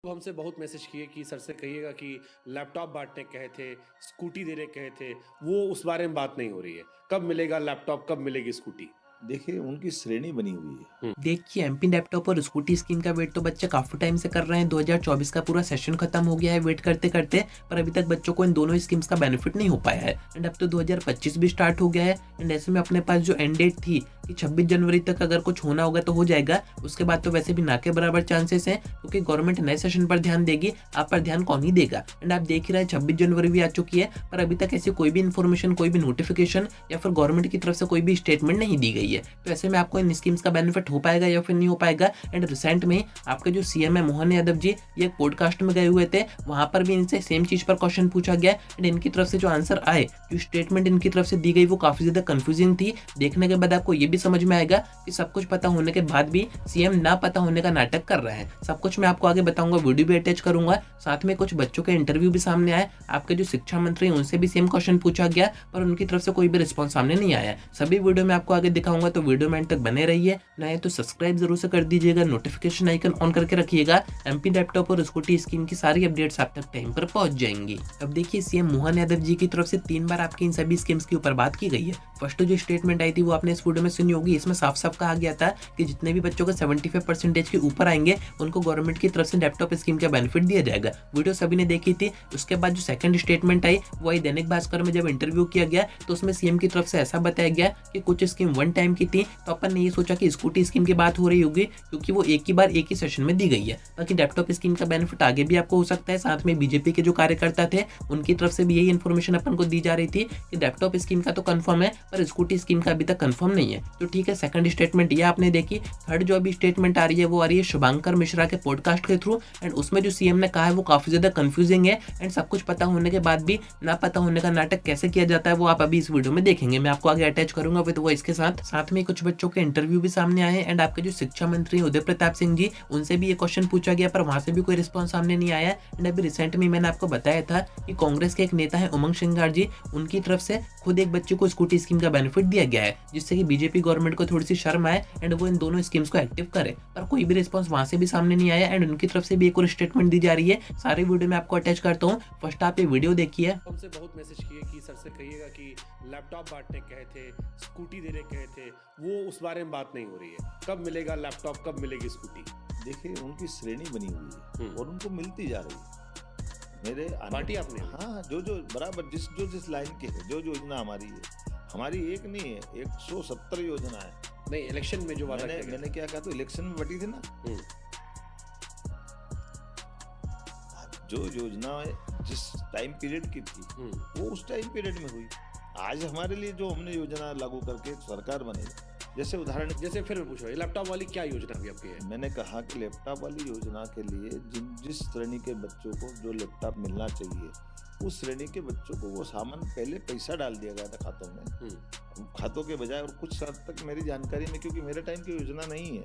तो हमसे बहुत मैसेज किए कि सर से कहिएगा कि लैपटॉप बांटने कहे थे, स्कूटी देने कहे थे, वो उस बारे में बात नहीं हो रही है। कब मिलेगा लैपटॉप, कब मिलेगी स्कूटी? देखिए, उनकी श्रेणी बनी हुई है। देखिए एमपी लैपटॉप और स्कूटी स्कीम का वेट तो बच्चे काफ़ी टाइम से कर रहे हैं। 2024 का पूरा सेशन खत्म हो गया है वेट करते करते, पर अभी तक बच्चों को इन दोनों स्कीम्स का बेनिफिट नहीं हो पाया है। एंड अब तो 2025 भी स्टार्ट हो गया है। एंड ऐसे में अपने पास जो एंड डेट थी कि 26 जनवरी तक अगर कुछ होना होगा तो हो जाएगा, उसके बाद तो वैसे भी ना के बराबर चांसेस हैं, क्योंकि गवर्नमेंट नए सेशन पर ध्यान देगी, आप पर ध्यान कौन ही देगा। एंड आप देख ही रहे हैं 26 जनवरी भी आ चुकी है, पर अभी तक ऐसी कोई भी इन्फॉर्मेशन, कोई भी नोटिफिकेशन या फिर गवर्नमेंट की तरफ से कोई भी स्टेटमेंट नहीं दी गई है। तो ऐसे में आपको इन स्कीम्स का बेनिफिट हो पाएगा या फिर नहीं हो पाएगा। एंड रिसेंट में आपके जो सीएम है मोहन यादव जी, ये एक पॉडकास्ट में गए हुए थे, वहां पर भी इनसे सेम चीज पर क्वेश्चन पूछा गया। एंड इनकी तरफ से जो आंसर आए, जो स्टेटमेंट इनकी तरफ से दी गई, वो काफी ज्यादा कंफ्यूजिंग थी। देखने के बाद आपको ये भी समझ में आएगा कि सब कुछ पता होने के बाद भी सीएम ना पता होने का नाटक कर रहे हैं। सब कुछ मैं आपको आगे बताऊंगा, वीडियो भी अटैच करूंगा। साथ में कुछ बच्चों के इंटरव्यू भी सामने आए, आपके जो शिक्षा मंत्री हैं उनसे भी सेम क्वेश्चन पूछा गया, पर उनकी तरफ से कोई भी रिस्पॉन्स सामने नहीं आया। सभी वीडियो में आपको आगे दिखाऊंगा, तो वीडियो में एंड तक बने रहिए। नए तो सब्सक्राइब जरूर से कर दीजिएगा, नोटिफिकेशन आइकन ऑन करके रखिएगा। एमपी लैपटॉप और स्कूटी स्कीम की सारी अपडेट्स आप तक टाइम पर पहुंच जाएंगी। अब देखिए, सीएम मोहन यादव जी की तरफ से 3 बार आपकी इन सभी स्कीम्स के ऊपर बात की गई है। फर्स्ट जो स्टेटमेंट आई थी वो आपने इस वीडियो में सुनी होगी। इसमें साफ साफ कहा गया था कि जितने भी बच्चों को 75% के ऊपर आएंगे, उनको गवर्नमेंट की तरफ से लैपटॉप स्कीम का बेनिफिट दिया जाएगा। वीडियो सभी ने देखी थी। उसके बाद जो सेकंड स्टेटमेंट आई वो आई दैनिक भास्कर में, जब इंटरव्यू किया गया तो उसमें सीएम की तरफ से ऐसा बताया गया कि कुछ स्कीम वन टाइम की थी, तो अपन ने ये सोचा कि स्कूटी स्कीम की बात हो रही होगी, क्योंकि वो एक ही बार एक ही सेशन में दी गई है। बाकी लैपटॉप स्कीम का बेनिफिट आगे भी आपको हो सकता है। साथ में बीजेपी के जो कार्यकर्ता थे, उनकी तरफ से भी यही इन्फॉर्मेशन अपन को दी जा रही थी कि लैपटॉप स्कीम का तो कंफर्म है, पर स्कूटी स्कीम का अभी तक कंफर्म नहीं है। तो ठीक है, सेकंड स्टेटमेंट ये आपने देखी। थर्ड जो अभी स्टेटमेंट आ रही है वो आ रही है शुभांकर मिश्रा के पॉडकास्ट के थ्रू। एंड उसमें जो सीएम ने कहा है वो काफी ज्यादा कंफ्यूजिंग है। एंड सब कुछ पता होने के बाद भी ना पता होने का नाटक कैसे किया जाता है, वो आप अभी इस वीडियो में देखेंगे। मैं आपको आगे अटैच करूंगा विद वो इसके साथ में कुछ बच्चों के इंटरव्यू भी सामने आए हैं। एंड आपके जो शिक्षा मंत्री उदय प्रताप सिंह जी, उनसे भी ये क्वेश्चन पूछा गया, पर वहां से भी कोई रिस्पॉन्स सामने नहीं आया। एंड अभी रिसेंट में मैंने आपको बताया था कि कांग्रेस के एक नेता है उमंग सिंघार जी, उनकी तरफ से खुद एक बच्चे को स्कूटी स्कीम का बेनिफिट दिया गया है, जिससे कि बीजेपी गवर्नमेंट को थोड़ी सी शर्म आए एंड वो इन दोनों स्कीम्स को एक्टिव करे। पर कोई भी रिस्पॉन्स वहां से भी सामने नहीं आया। एंड उनकी तरफ से भी एक और स्टेटमेंट दी जा रही है। सारी वीडियो में आपको अटैच करता हूँ। फर्स्ट आप ये वीडियो देखिए। हमसे बहुत मैसेज किए कि सर से कहिएगा कि लैपटॉप बांटने कहे थे, स्कूटी देने कहे थे, वो उस बारे में बात नहीं हो रही है। कब मिलेगा लैपटॉप, कब मिलेगी स्कूटी? देखिए, उनकी श्रेणी बनी हुई है और उनको मिलती जा रही है। मेरे बांटी आपने? हाँ, जो बराबर जिस लाइन के है, जो योजना हमारी है, हमारी एक नहीं है, 170 योजना है। नहीं, इलेक्शन में जो वादा किया गया मैंने क्या कहा, तो इलेक्शन में बटी थी ना। जो योजना जिस टाइम पीरियड की थी वो उस टाइम पीरियड में हुई। आज हमारे लिए जो हमने योजना लागू करके सरकार बने, जैसे उदाहरण, जैसे फिर पूछो लैपटॉप वाली क्या योजना अभी आपकी है? मैंने कहा कि लैपटॉप वाली योजना के लिए जिस श्रेणी के बच्चों को जो लैपटॉप मिलना चाहिए, उस श्रेणी के बच्चों को वो सामान पहले पैसा डाल दिया गया था खातों में, खातों के बजाय। और कुछ हद तक मेरी जानकारी में, क्योंकि मेरे टाइम की योजना नहीं है,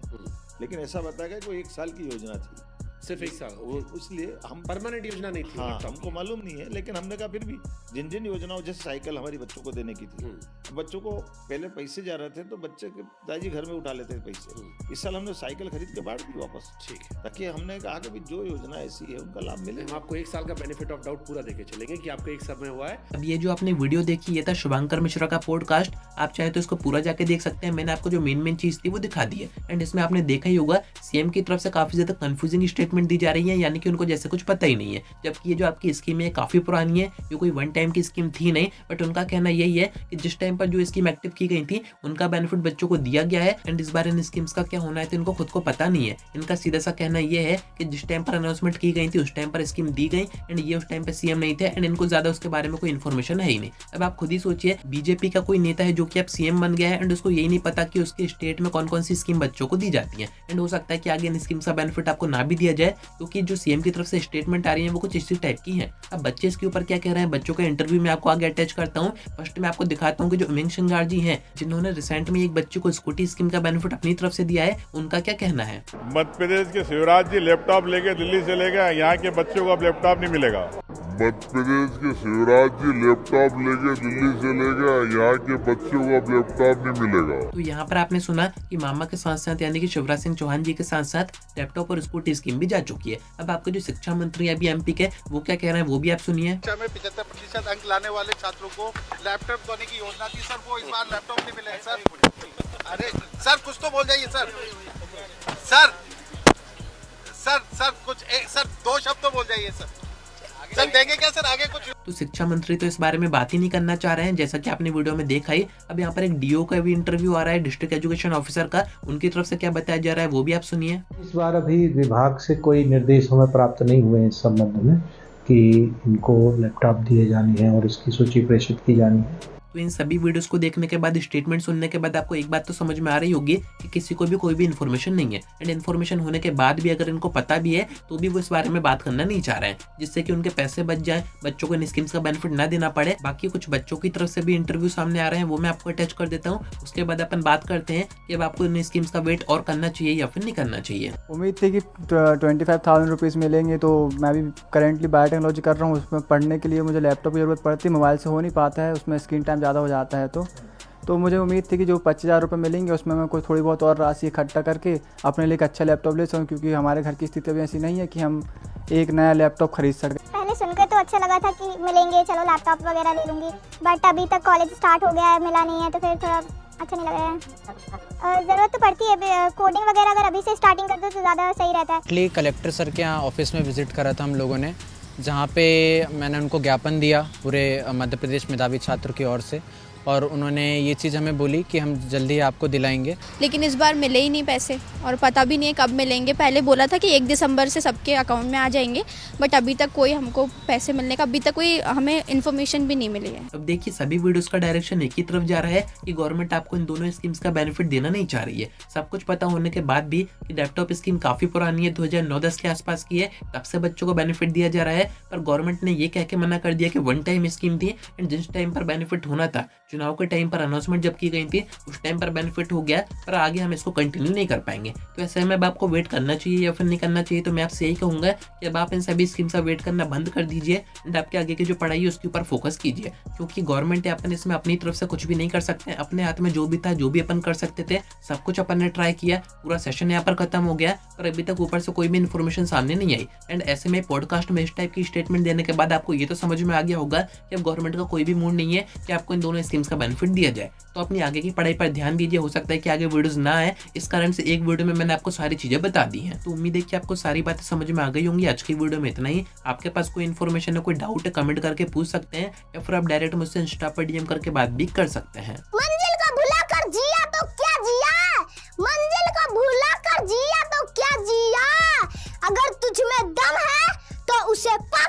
लेकिन ऐसा बताया गया कि वो 1 साल की योजना थी, सिर्फ 1 साल। वो इसलिए हम परमानेंट योजना नहीं थी। हाँ, हमको मालूम नहीं है, लेकिन हमने कहा फिर भी जिन योजनाओं, जैसे साइकिल हमारी बच्चों को देने की थी, बच्चों को पहले पैसे जा रहे थे तो बच्चे के पिताजी घर में उठा लेते थे पैसे। इस साल हमने साइकिल खरीद के बांट दी वापस। ठीक है, ताकि हमने कहा कि जो योजना ऐसी है उनका लाभ मिले। हम आपको 1 साल का बेनिफिट ऑफ डाउट पूरा देके चलेंगे कि आपको एक समय हुआ है। अब ये जो आपने वीडियो देखी, ये था शुभांकर मिश्रा का पॉडकास्ट। आप चाहे तो इसको पूरा जाके देख सकते हैं। मैंने आपको जो मेन चीज थी वो दिखा दी है। एंड इसमें आपने देखा ही होगा, सीएम की तरफ से काफी ज्यादा कंफ्यूजिंग स्टेटमेंट दी जा रही है, यानी कि उनको जैसे कुछ पता ही नहीं है। जबकि ये जो आपकी स्कीम है काफी पुरानी है, ये कोई वन टाइम की स्कीम थी नहीं। बट उनका कहना यही है कि जिस टाइम पर जो स्कीम एक्टिव की गई थी, उनका बेनिफिट बच्चों को दिया गया है। एंड इस बार इन स्कीम्स का क्या होना है तो इनको खुद को पता नहीं है। इनका सीधा सा कहना यह है कि जिस टाइम पर अनाउंसमेंट की गई थी उस टाइम पर स्कीम दी गई, एंड ये उस टाइम पर सीएम नहीं थे, एंड इनको ज्यादा उसके बारे में कोई इन्फॉर्मेशन है ही नहीं। अब आप खुद ही सोचिए, बीजेपी का कोई नेता है जो कि अब सीएम बन गया है, एंड उसको यही नहीं पता कि उसके स्टेट में कौन कौन सी स्कीम बच्चों को दी जाती है। एंड हो सकता है कि आगे इन स्कीम का बेनिफिट आपको ना भी दिया जाए, क्योंकि जो सीएम की तरफ से स्टेटमेंट आ रही है वो कुछ इसी टाइप की है। अब बच्चे इसके ऊपर क्या कह रहे हैं, बच्चों का इंटरव्यू में आपको आगे अटैच करता हूँ। फर्स्ट में आपको दिखाता हूँ कि जो उमंग सिंघार जी हैं, जिन्होंने रिसेंट में एक बच्चे को स्कूटी स्कीम का बेनिफिट अपनी तरफ से दिया है, उनका क्या कहना है। मध्य प्रदेश के शिवराज जी लैपटॉप लेके दिल्ली चले गए, यहाँ के बच्चों को अब लैपटॉप नहीं मिलेगा। मध्य प्रदेश के शिवराज जी लैपटॉप लेके दिल्ली से ले गया, यहाँ के बच्चों को अब लैपटॉप नहीं मिलेगा। तो यहाँ पर आपने सुना कि मामा के साथ साथ यानी कि शिवराज सिंह चौहान जी के साथ साथ लैपटॉप और स्कूटी स्कीम भी जा चुकी है। अब आपके जो शिक्षा मंत्री अभी एमपी के वो क्या कह रहे हैं वो भी आप सुनिए। शिक्षा में 75% अंक लाने वाले छात्रों को लैपटॉप देने की योजना थी सर, वो इस बार लैपटॉप नहीं मिले सर। अरे सर कुछ तो बोल जाइए सर। सर सर सर कुछ सर 2 शब्द तो बोल जाइए सर। सर देंगे क्या सर आगे कुछ? तो शिक्षा मंत्री तो इस बारे में बात ही नहीं करना चाह रहे हैं, जैसा कि आपने वीडियो में देखा ही। अब यहाँ पर एक डीओ का भी इंटरव्यू आ रहा है, डिस्ट्रिक्ट एजुकेशन ऑफिसर का, उनकी तरफ से क्या बताया जा रहा है वो भी आप सुनिए। इस बार अभी विभाग से कोई निर्देश हमें प्राप्त नहीं हुए हैं इस संबंध में कि इनको लैपटॉप दिए जाने हैं और इसकी सूची प्रेषित की जानी है। तो इन सभी वीडियोस को देखने के बाद, स्टेटमेंट सुनने के बाद आपको एक बात तो समझ में आ रही होगी कि किसी को भी कोई भी इन्फॉर्मेशन नहीं है, एंड इन्फॉर्मेशन होने के बाद भी अगर इनको पता भी है तो भी वो इस बारे में बात करना नहीं चाह रहे हैं, जिससे कि उनके पैसे बच जाए, बच्चों को इन स्कीम्स का बेनिफिट ना देना पड़े। बाकी कुछ बच्चों की तरफ से भी इंटरव्यू सामने आ रहे हैं, वो मैं आपको अटैच कर देता हूँ। उसके बाद अपन बात करते हैं कि अब आपको इन स्कीम्स का वेट और करना चाहिए या फिर नहीं करना चाहिए। उम्मीद थी कि 25,000 रुपीज़ मिलेंगे, तो मैं भी करेंटली बायोटेक्नोलॉजी कर रहा हूँ। उसमें पढ़ने के लिए मुझे लैपटॉप की ज़रूरत पड़ती है, मोबाइल से हो नहीं पाता है, उसमें स्क्रीन टाइम ज़्यादा हो जाता है। तो मुझे उम्मीद थी कि जो 25,000 रुपये मिलेंगे उसमें मैं कोई थोड़ी बहुत और राशि इकट्ठा करके अपने लिए एक अच्छा लैपटॉप ले सकूँ, क्योंकि हमारे घर की स्थिति अभी ऐसी नहीं है कि हम एक नया लैपटॉप खरीद सकें। पहले सुनकर तो अच्छा लगा था कि मिलेंगे, चलो लैपटॉप वगैरह ले लूँगी, बट अभी तक कॉलेज स्टार्ट हो गया है, मिला नहीं है, तो फिर थोड़ा अच्छा नहीं लग रहा है। ज़रूरत तो पड़ती है, कोडिंग वगैरह अगर अभी से स्टार्टिंग कर दो तो ज़्यादा सही रहता है। कलेक्टर सर के यहाँ ऑफिस में विज़िट करा था हम लोगों ने, जहाँ पे मैंने उनको ज्ञापन दिया पूरे मध्य प्रदेश मेधावी छात्र की ओर से, और उन्होंने ये चीज़ हमें बोली कि हम जल्दी आपको दिलाएंगे। लेकिन इस बार मिले ही नहीं पैसे, और पता भी नहीं है कब मिलेंगे। पहले बोला था कि 1 दिसंबर से सबके अकाउंट में आ जाएंगे, बट अभी तक कोई हमको पैसे मिलने का अभी तक कोई हमें इन्फॉर्मेशन भी नहीं मिली है। अब देखिए सभी वीडियोस का डायरेक्शन एक ही तरफ जा रहा है कि गवर्नमेंट आपको इन दोनों स्कीम्स का बेनिफिट देना नहीं चाह रही है। सब कुछ पता होने के बाद भी कि लैपटॉप स्कीम काफी पुरानी है, 2009-10 के आसपास की है, तब से बच्चों को बेनिफिट दिया जा रहा है। पर गवर्नमेंट ने ये कह के मना कर दिया कि 1 टाइम स्कीम थी, एंड जिस टाइम पर बेनिफिट होना था, चुनाव के टाइम पर अनाउंसमेंट जब की गई थी उस टाइम पर बेनिफिट हो गया, पर आगे हम इसको कंटिन्यू नहीं कर पाएंगे। तो ऐसे में अब आपको वेट करना चाहिए या फिर नहीं करना चाहिए, तो मैं आपसे यही कहूंगा कि अब आप इन सभी स्कीम्स का वेट करना बंद कर दीजिए, एंड आपके आगे की जो पढ़ाई है उसके ऊपर फोकस कीजिए, क्योंकि गवर्नमेंट अपन इसमें अपनी तरफ से कुछ भी नहीं कर सकते। अपने हाथ में जो भी था, जो भी अपन कर सकते थे, सब कुछ अपन ने ट्राई किया, पूरा सेशन यहाँ पर खत्म हो गया, पर अभी तक ऊपर से कोई भी इन्फॉर्मेशन सामने नहीं आई। एंड ऐसे में पॉडकास्ट में इस टाइप की स्टेटमेंट देने के बाद आपको ये तो समझ में आ गया होगा कि अब गवर्नमेंट का कोई भी मूड नहीं है कि आपको इन दोनों स्कीम्स का बेनिफिट दिया जाए। तो अपनी आगे की पढ़ाई पर ध्यान दीजिए, हो सकता है कि आगे वीडियोस ना आए, इस कारण से एक वीडियो में मैंने आपको सारी चीजें बता दी हैं। तो उम्मीद है कि आपको सारी बातें समझ में आ गई होंगी। आज की वीडियो में इतना ही। आपके पास कोई इन्फॉर्मेशन है, कोई डाउट है, कमेंट करके पूछ सकते हैं, या फिर आप डायरेक्ट मुझसे इंस्टा पर डीएम करके बात भी कर सकते हैं। मंजिल को भुला कर जिया तो क्या जिया, मंजिल को भुला कर जिया तो क्या जिया, अगर तुझ में दम है तो उसे पा